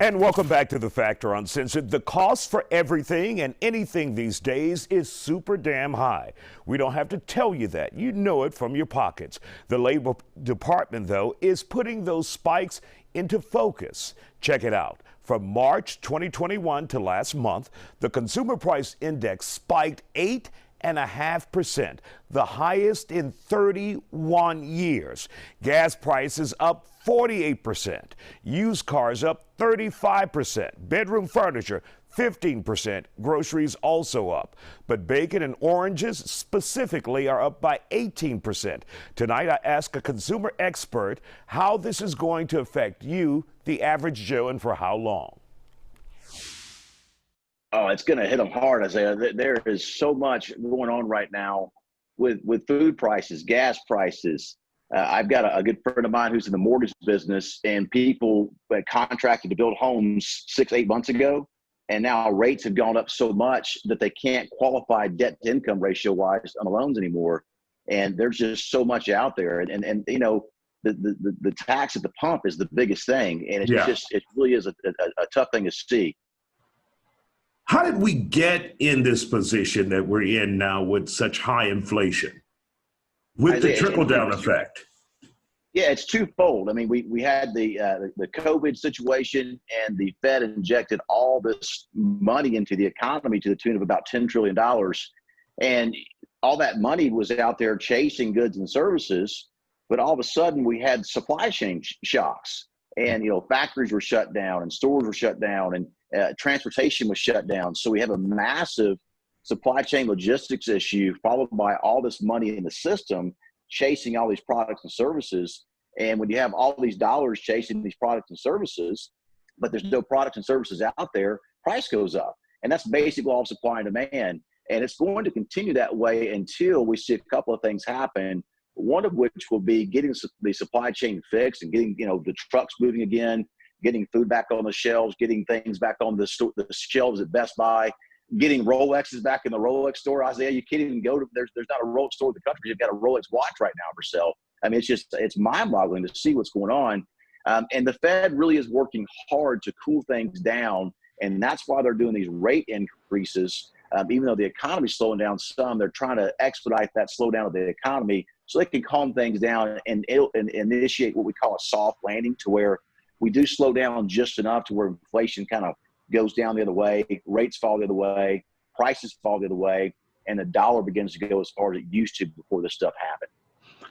And welcome back to The Factor Uncensored. The cost for everything and anything these days is super damn high. We don't have to tell you that. You know it from your pockets. The Labor Department, though, is putting those spikes into focus. Check it out. From March 2021 to last month, the Consumer Price Index spiked 8.5%, the highest in 31 years. Gas prices up 48%, used cars up 35%, bedroom furniture 15%, groceries also up. But bacon and oranges specifically are up by 18%. Tonight, I ask a consumer expert how this is going to affect you, the average Joe, and for how long. Oh, it's going to hit them hard, Isaiah. There is so much going on right now with food prices, gas prices. I've got a good friend of mine who's in the mortgage business, and people contracted to build homes 6-8 months ago, and now rates have gone up so much that they can't qualify debt-to-income ratio-wise on the loans anymore. And there's just so much out there, and you know, the tax at the pump is the biggest thing, and it really is a tough thing to see. How did we get in this position that we're in now with such high inflation, with the trickle-down effect? Yeah, it's twofold. I mean, we had the COVID situation, and the Fed injected all this money into the economy to the tune of about $10 trillion. And all that money was out there chasing goods and services, but all of a sudden we had supply chain shocks. And, you know, factories were shut down and stores were shut down and transportation was shut down. So we have a massive supply chain logistics issue followed by all this money in the system chasing all these products and services. And when you have all these dollars chasing these products and services, but there's no products and services out there, price goes up. And that's basically all supply and demand. And it's going to continue that way until we see a couple of things happen. One of which will be getting the supply chain fixed and getting, you know, the trucks moving again, getting food back on the shelves, getting things back on the shelves at Best Buy, getting Rolexes back in the Rolex store. Isaiah, you can't even go to, there's not a Rolex store in the country. You've got a Rolex watch right now for sale. I mean, it's mind-boggling to see what's going on. And the Fed really is working hard to cool things down. And that's why they're doing these rate increases. Even though the economy's slowing down some, they're trying to expedite that slowdown of the economy so they can calm things down and initiate what we call a soft landing, to where we do slow down just enough to where inflation kind of goes down the other way, rates fall the other way, prices fall the other way, and the dollar begins to go as far as it used to before this stuff happened.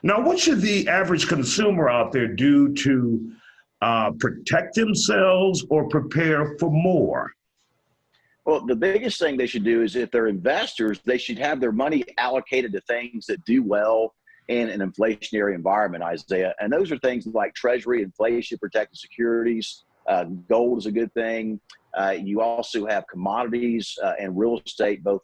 Now, what should the average consumer out there do to protect themselves or prepare for more? Well, the biggest thing they should do is, if they're investors, they should have their money allocated to things that do well in an inflationary environment, Isaiah. And those are things like Treasury, inflation protected securities. Gold is a good thing. You also have commodities and real estate, both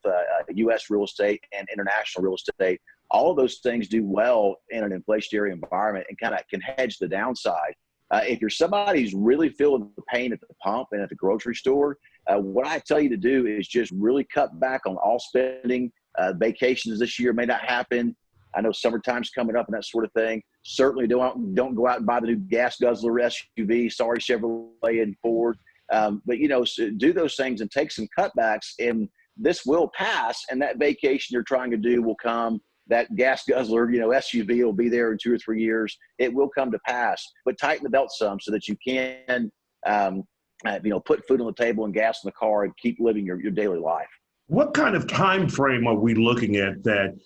U.S. real estate and international real estate. All of those things do well in an inflationary environment and kind of can hedge the downside. If you're somebody who's really feeling the pain at the pump and at the grocery store, what I tell you to do is just really cut back on all spending. Vacations this year may not happen. I know summertime's coming up and that sort of thing. Certainly don't go out and buy the new gas guzzler SUV. Sorry, Chevrolet and Ford. But, you know, so do those things and take some cutbacks, and this will pass, and that vacation you're trying to do will come. That gas guzzler, you know, SUV will be there in 2 or 3 years. It will come to pass, but tighten the belt some so that you can, you know, put food on the table and gas in the car and keep living your daily life. What kind of time frame are we looking at that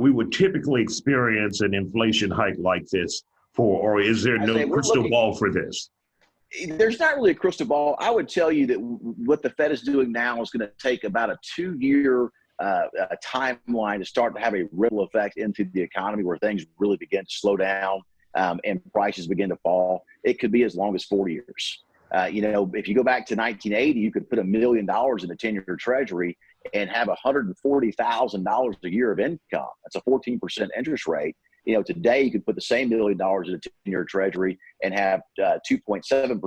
we would typically experience an inflation hike like this for, or is there no crystal ball for this? There's not really a crystal ball. I would tell you that what the Fed is doing now is going to take about a 2-year timeline to start to have a ripple effect into the economy, where things really begin to slow down and prices begin to fall. It could be as long as 4 years. You know, if you go back to 1980, you could put $1 million in a 10-year treasury and have $140,000 a year of income. That's a 14% interest rate. You know, today you could put the same $1 million in a 10-year treasury and have 2.7%,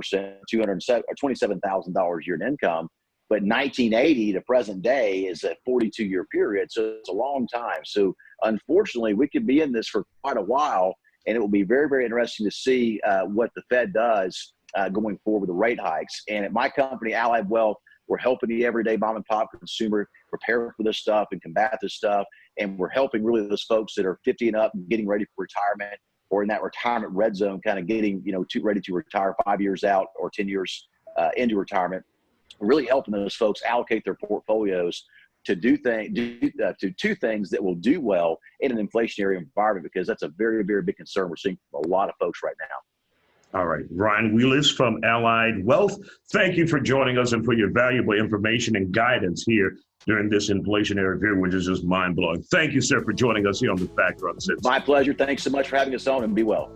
$27,000 a year in income. But 1980 to present day is a 42-year period, so it's a long time. So unfortunately, we could be in this for quite a while, and it will be very, very interesting to see what the Fed does going forward with the rate hikes. And at my company, Allied Wealth, we're helping the everyday mom and pop consumer prepare for this stuff and combat this stuff. And we're helping really those folks that are 50 and up and getting ready for retirement, or in that retirement red zone, kind of getting, ready to retire 5 years out or 10 years into retirement. Really helping those folks allocate their portfolios to do two things that will do well in an inflationary environment, because that's a very, very big concern we're seeing from a lot of folks right now. All right. Ryan Wheelis from Allied Wealth, thank you for joining us and for your valuable information and guidance here during this inflationary period, which is just mind-blowing. Thank you, sir, for joining us here on The Factor Uncensored. My pleasure. Thanks so much for having us on, and be well.